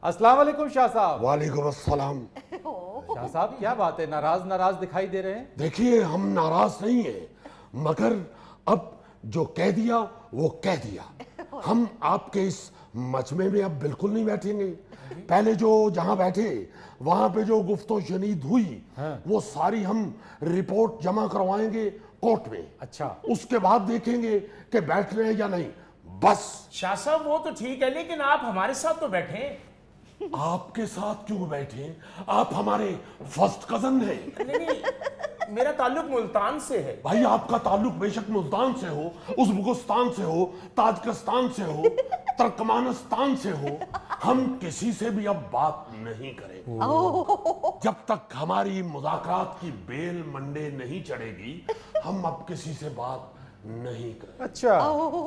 السلام علیکم شاہ صاحب. وعلیکم السلام. شاہ صاحب کیا بات ہے, ناراض دکھائی دے رہے ہیں. دیکھیے ہم ناراض نہیں ہیں, مگر اب جو کہہ دیا وہ کہہ دیا. ہم آپ کے اس مجمع میں اب بالکل نہیں بیٹھیں گے. پہلے جو جہاں بیٹھے وہاں پہ جو گفت و شنید ہوئی وہ ساری ہم رپورٹ جمع کروائیں گے کورٹ میں. اچھا, اس کے بعد دیکھیں گے کہ بیٹھ رہے ہیں یا نہیں. بس. شاہ صاحب وہ تو ٹھیک ہے, لیکن آپ ہمارے ساتھ تو بیٹھیں. آپ کے ساتھ کیوں بیٹھیں؟ آپ ہمارے فرسٹ کزن ہیں. نہیں, میرا تعلق ملتان سے ہے. بھائی آپ کا تعلق بے شک ملتان سے ہو, ازبکستان سے ہو, تاجکستان سے ہو, ترکمانستان سے ہو, ہم کسی سے بھی اب بات نہیں کریں جب تک ہماری مذاکرات کی بیل منڈے نہیں چڑھے گی. ہم اب کسی سے بات نہیں کریں. اچھا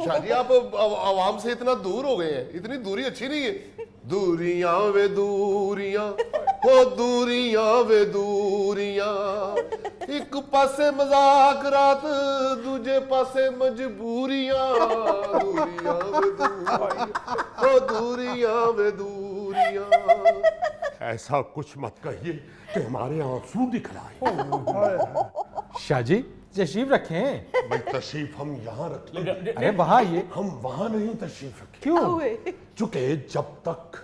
شاہ جی آپ عوام سے اتنا دور ہو گئے ہیں, اتنی دوری اچھی نہیں ہے. دوریاں وے دوریاں, ہو دوریاں وے دوریاں, ایک پاسے مذاکرات دوجے پاسے مجبوریاں. دوریاں وے دوریاں, ہو دوریاں وے دوریاں. ایسا کچھ مت کہیے کہ ہمارے آنسو دکھلائیں. شاہ جی تشریف رکھیں. بھائی تشریف ہم یہاں رکھ لیں. ارے وہاں یہ ہم وہاں نہیں تشریف رکھیں, کیوں؟ چونکہ جب تک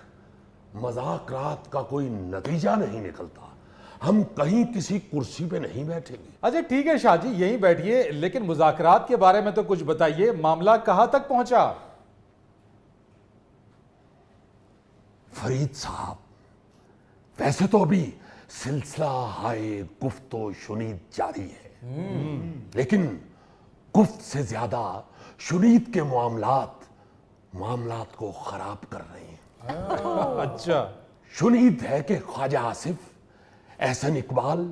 مذاکرات کا کوئی نتیجہ نہیں نکلتا ہم کہیں کسی کرسی پہ نہیں بیٹھیں گے. اچھا ٹھیک ہے شاہ جی یہیں بیٹھیے, لیکن مذاکرات کے بارے میں تو کچھ بتائیے, معاملہ کہاں تک پہنچا؟ فرید صاحب, ویسے تو ابھی سلسلہ ہائے گفت و شنید جاری ہے, لیکن گفت سے زیادہ شنید کے معاملات کو خراب کر رہے ہیں. اچھا, شنید ہے کہ خواجہ آصف, احسن اقبال,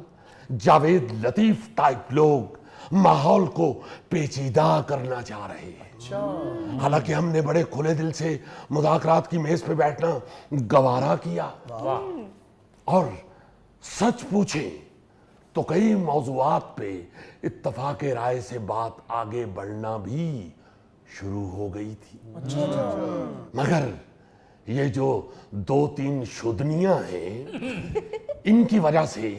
جاوید لطیف ٹائپ لوگ ماحول کو پیچیدہ کرنا چاہ رہے ہیں. حالانکہ ہم نے بڑے کھلے دل سے مذاکرات کی میز پہ بیٹھنا گوارا کیا, اور سچ پوچھیں تو کئی موضوعات پہ اتفاق رائے سے بات آگے بڑھنا بھی شروع ہو گئی تھی. مگر یہ جو 2-3 شدنیاں ہیں ان کی وجہ سے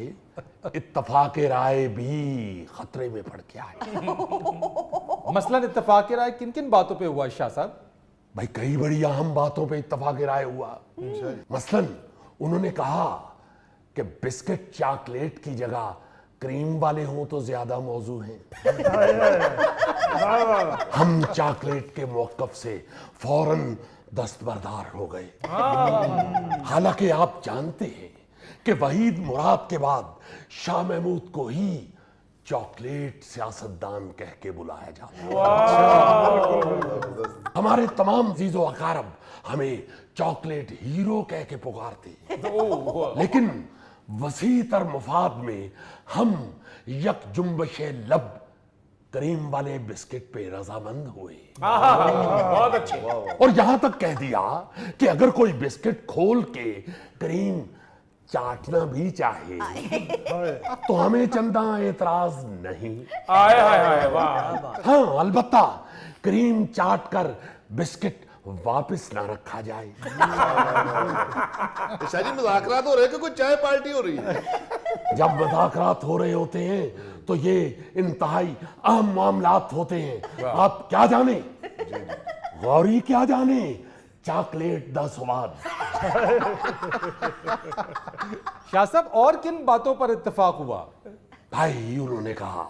اتفاق رائے بھی خطرے میں پڑ گیا ہے. مثلاً اتفاق رائے کن کن باتوں پہ ہوا شاہ صاحب؟ بھائی کئی بڑی اہم باتوں پہ اتفاق رائے ہوا. مثلاً انہوں نے کہا کہ بسکٹ چاکلیٹ کی جگہ کریم والے ہوں تو زیادہ موضوع ہیں. ہم چاکلیٹ کے موقف سے فوراً دستبردار ہو گئے. حالانکہ آپ جانتے ہیں کہ وحید مراد کے بعد شاہ محمود کو ہی چاکلیٹ سیاستدان کہہ کے بلایا جاتا ہے. ہمارے تمام عزیز و اقارب ہمیں چاکلیٹ ہیرو کہہ کے پکارتے ہیں, لیکن وسیع تر مفاد میں ہم یک جنبش لب کریم والے بسکٹ پہ رضامند ہوئے. بہت اچھے. اور یہاں تک کہہ دیا کہ اگر کوئی بسکٹ کھول کے کریم چاٹنا بھی چاہے تو ہمیں چندہ اعتراض نہیں. ہاں البتہ کریم چاٹ کر بسکٹ واپس نہ رکھا جائے. شاہ جی مذاکرات ہو رہے ہیں کہ کوئی چائے پارٹی ہو رہی ہے؟ جب مذاکرات ہو رہے ہوتے ہیں تو یہ انتہائی اہم معاملات ہوتے ہیں. آپ کیا جانیں, غوری کیا جانیں, چاکلیٹ دا سواد. شاہ صاحب اور کن باتوں پر اتفاق ہوا؟ بھائی انہوں نے کہا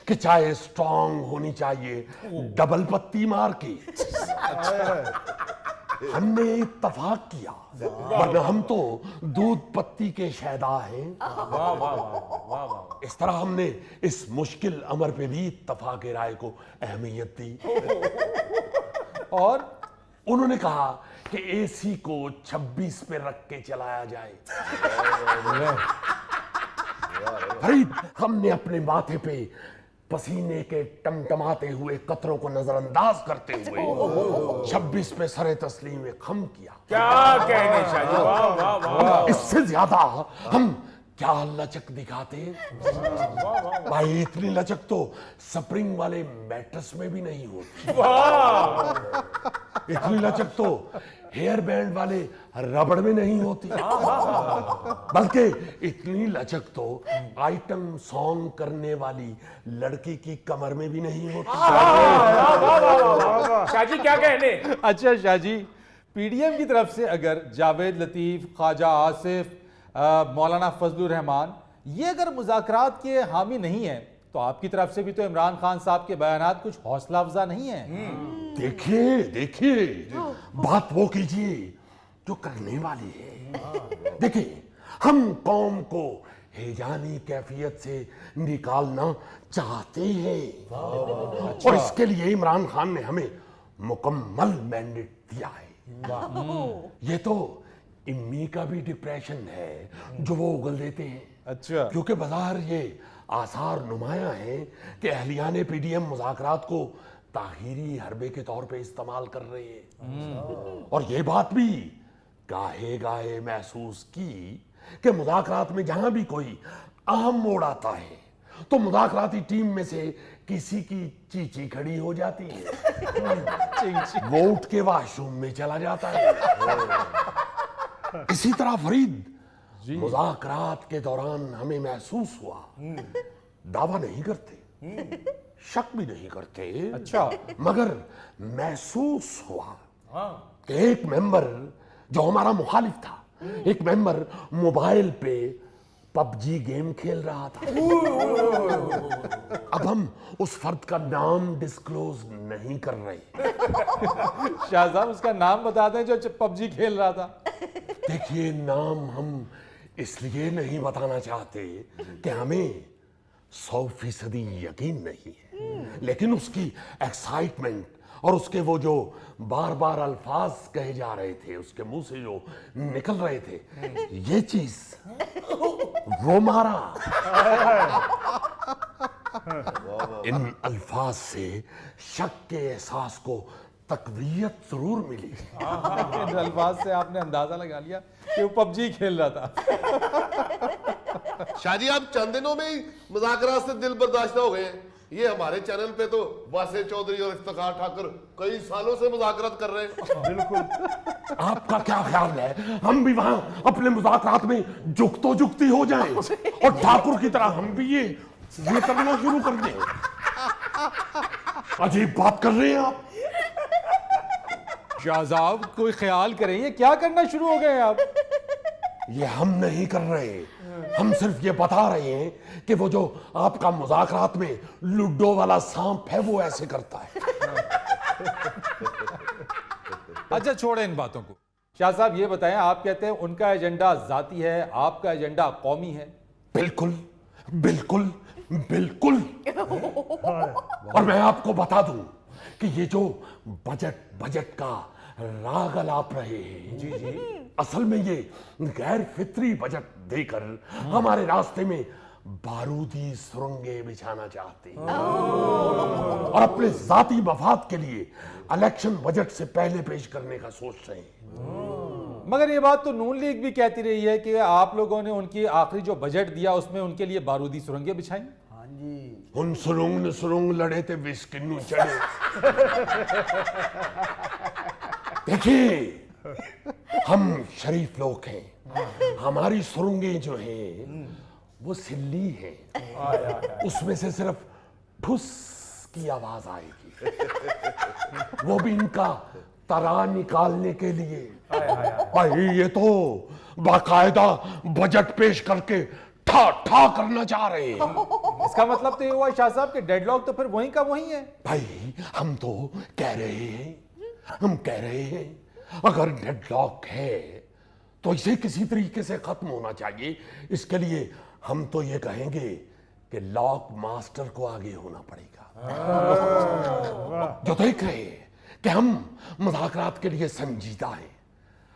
کہ چائے سٹرونگ ہونی چاہیے, ڈبل پتی مار کے. ہم نے اتفاق کیا, ورنہ ہم تو دودھ پتی کے شیدا ہیں. اس طرح ہم نے اس مشکل امر پہ بھی اتفاق رائے کو اہمیت دی. اور انہوں نے کہا کہ اے سی کو 26 پہ رکھ کے چلایا جائے. فرید, ہم نے اپنے ماتھے پہ پسینے کے ٹمٹماتے ہوئے قطروں کو نظر انداز کرتے ہوئے 26 پہ سر تسلیم خم کیا. کیا کہنے شاہ جی, واہ واہ واہ. اس سے زیادہ ہم क्या लचक दिखाते हैं भाई, इतनी लचक तो स्प्रिंग वाले मैट्रेस में भी नहीं होती। इतनी लचक तो हेयर बैंड वाले रबड़ में नहीं होती, बल्कि इतनी लचक तो आइटम सॉन्ग करने वाली लड़की की कमर में भी नहीं होती। शाहजी क्या कहने। अच्छा शाह जी, पीडीएम की तरफ से अगर जावेद लतीफ, ख्वाजा आसिफ, मौलाना फजलुर रहमान ये अगर मुज़ाकरात के हामी नहीं है, तो आपकी तरफ से भी तो इमरान खान साहब के बयानात कुछ हौसला अफजा नहीं है। देखिए बात वो कीजिए जो करने वाली है। देखिए, हम कौम को हेजानी कैफियत से निकालना चाहते हैं और इसके लिए इमरान खान ने हमें मुकम्मल मैंडेट दिया है। ये तो इम्मी का भी डिप्रेशन है जो वो उगल देते हैं। अच्छा, क्योंकि बाजार ये आसार नुमाया है कि अहलियाने पीडीएम मुज़ाकरात को ताहीरी हरबे के तौर पे इस्तेमाल कर रहे हैं। और ये बात भी गाहे गाहे महसूस की कि मुज़ाकरात में जहां भी कोई अहम मोड़ आता है तो मुज़ाकराती टीम में से किसी की चीची खड़ी हो जाती है, वो उठ के वॉशरूम में चला जाता है। इसी तरह फरीद, मुज़ाकरात के दौरान हमें महसूस हुआ, दावा नहीं करते, शक भी नहीं करते, अच्छा, मगर महसूस हुआ कि एक मेंबर जो हमारा मुखालिफ था, एक मेंबर मोबाइल पे पबजी गेम खेल रहा था। अब हम उस फर्द का नाम डिस्क्लोज नहीं कर रहे। शाह साहब उसका नाम बता दें जो पबजी खेल रहा था। देखिए, नाम हम इसलिए नहीं बताना चाहते कि हमें 100% यकीन नहीं है, लेकिन उसकी एक्साइटमेंट और उसके वो जो बार बार अल्फाज कहे जा रहे थे, उसके मुंह से जो निकल रहे थे, ये चीज वो मारा। इन अल्फाज से शक के एहसास को तकवीयत जरूर मिली। इन अल्फाज से आपने अंदाजा लगा लिया कि वो पबजी खेल रहा था। शाहजी, आप चंद दिनों में ही मुज़ाकरात से दिल बर्दाश्त हो गए हैं। ये हमारे चैनल पे तो वासे चौधरी और इफ्तिखार ठाकुर कई सालों से मुज़ाकरात कर रहे हैं। बिल्कुल। आपका क्या ख्याल है, हम भी वहां अपने मुज़ाकरात में जुगतो जुगती हो जाएं और ठाकुर की तरह हम भी ये करना शुरू कर दें? अजीब बात कर रहे हैं आप। शाह साहब कोई ख्याल करें, ये क्या करना शुरू हो गए आप? ये हम नहीं कर रहे, हम सिर्फ ये बता रहे हैं कि वो जो आपका मुज़ाकरात में लूडो वाला सांप है वो ऐसे करता है। अच्छा छोड़ें इन बातों को। शाह साहब ये बताएं, आप कहते हैं उनका एजेंडा जाती है, आपका एजेंडा कौमी है। बिल्कुल बिल्कुल बिल्कुल। और मैं आपको बता दूं कि ये जो बजट का राग अलाप रहे हैं, जी, असल में ये गैर फित्री बजट देकर हमारे रास्ते में बारूदी सुरंगें बिछाना चाहते हैं और अपने जाती मफाद के लिए इलेक्शन बजट से पहले पेश करने का सोच रहे हैं। मगर ये बात तो नून लीग भी कहती रही है कि आप लोगों ने उनकी आखिरी जो बजट दिया उसमें उनके लिए बारूदी सुरंगें बिछाई। उन सुरुंग ने सुरुंग लड़े थे विस्किन्नू चढ़े। देखिए, हम शरीफ लोग हैं, हमारी सुरंगें जो हैं वो सिल्ली हैं, उसमें से सिर्फ ठुस की आवाज आएगी, वो भी इनका तरा निकालने के लिए। भाई ये तो बाकायदा बजट पेश करके ठा ठा करना चाह रहे हैं। इसका मतलब तो ये हुआ शाह साहब के डेडलॉक तो फिर वहीं का वहीं है। भाई हम तो कह रहे हैं अगर डेडलॉक है तो इसे किसी तरीके से खत्म होना चाहिए। इसके लिए हम तो ये कहेंगे कि लॉक मास्टर को आगे होना पड़ेगा, जो देख रहे हैं कि हम मुज़ाकरात के लिए संजीदा हैं।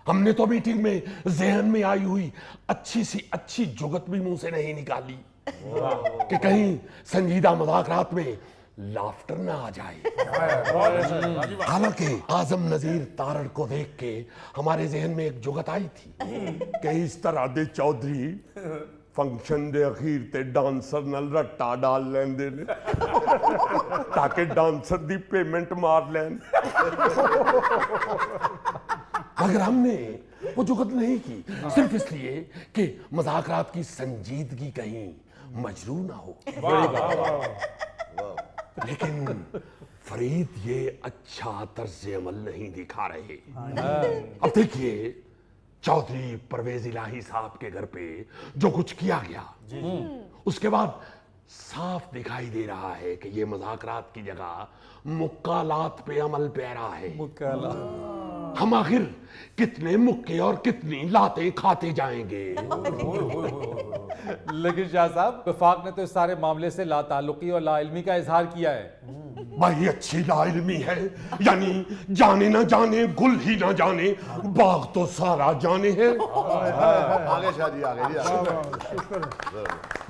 हमने तो मीटिंग में ज़हन में आई हुई अच्छी जुगत भी मुंह से नहीं निकाली कि कहीं संजीदा मुज़ाकरात में लाफ्टर ना आ जाए। हालांकि आजम नजीर तारड़ को देख के हमारे जहन में एक जुगत आई थी कि इस तरह दे चौधरी फंक्शन दे अखीर ते डांसर नाल रट्टा डाल लेंदे ने ताकि डांसर दी पेमेंट मार लें। मगर हमने वो जुगत नहीं की, सिर्फ इसलिए कि मुज़ाकरात की संजीदगी कहीं मजरू ना हो। लेकिन फरीद ये अच्छा तर्ज अमल नहीं दिखा रहे। अब देखिए चौधरी परवेज इलाही साहब के घर पे जो कुछ किया गया, उसके बाद साफ दिखाई दे रहा है कि ये मुज़ाकरात की जगह मुक्कालात पे अमल पैरा है। हम आखिर कितने मुक्के और कितनी लातें खाते जाएंगे। लेकिन शाह साहब, वफाक ने तो इस सारे मामले से लाताल्लुकी और लाइल्मी का इजहार किया है। भाई अच्छी लाइल्मी है, यानी जाने ना जाने गुल ही ना जाने बाग तो सारा जाने है। आगे शाह जी, आगे जी, आगे।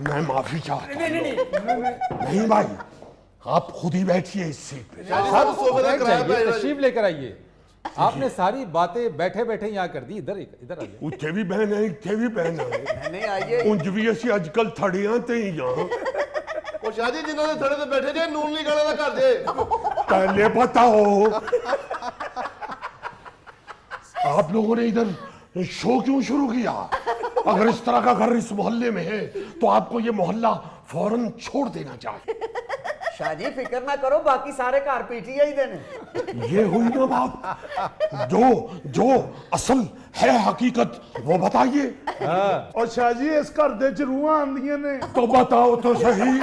मैं माफी चाहता हूं। नहीं भाई, आप खुद ही बैठिए इस सीट पे। शाह जी साहब सोफे पे किराया जाइए, पे तशरीफ लेकर आइए। आपने सारी बातें बैठे बैठे यहाँ कर दी। इधर इधर आइए। उत्थे भी बहन है, इत्थे भी बहन है। नहीं आइए। उंज भी असी अजकल थड़ियां ते ही यहाँ ਉਹ ਸ਼ਾਹ ਜੀ ਜਿਨ੍ਹਾਂ ਦੇ ਥੜੇ ਤੇ ਬੈਠੇ ਜੇ ਨੂਨ ਨਹੀਂ ਗਾਣਾ ਦਾ ਘਰ ਜੇ। पहले बताओ आप लोगों ने इधर शो क्यों शुरू किया? अगर इस तरह का घर इस मोहल्ले में है तो आपको ये मोहल्ला फौरन छोड़ देना चाहिए। शाहजी फिक्र ना करो, बाकी सारे घर पीटीआई ही देने। ये हुई ना बात, जो असल है हकीकत वो बताइए। और शाह जी इस घर दे च रूहां आंदियां ने। तो बताओ तो सही।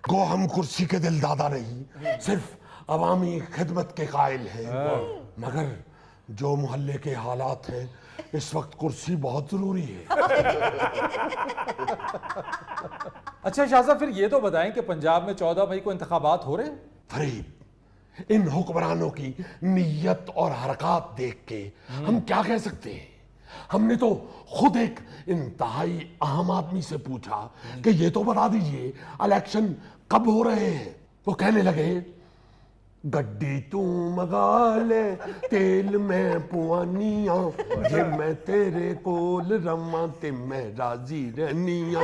गो हम कुर्सी के दिल दादा नहीं, सिर्फ अवामी खिदमत के कायल हैं। मगर जो मोहल्ले के हालात हैं, इस वक्त कुर्सी बहुत जरूरी है। अच्छा शाह साहब, फिर ये तो बताएं कि पंजाब में 14 मई को इंतखाबात हो रहे हैं। फरीद, इन हुक्मरानों की नीयत और हरकत देख के हम क्या कह सकते हैं? हमने तो खुद एक इंतहाई अहम आदमी से पूछा कि ये तो बता दीजिए इलेक्शन कब हो रहे हैं। वो कहने लगे, गड्डी तू मगा ले तेल में पुआनिया, जे मैं तेरे कोल रमा ते मैं राजी रहनिया।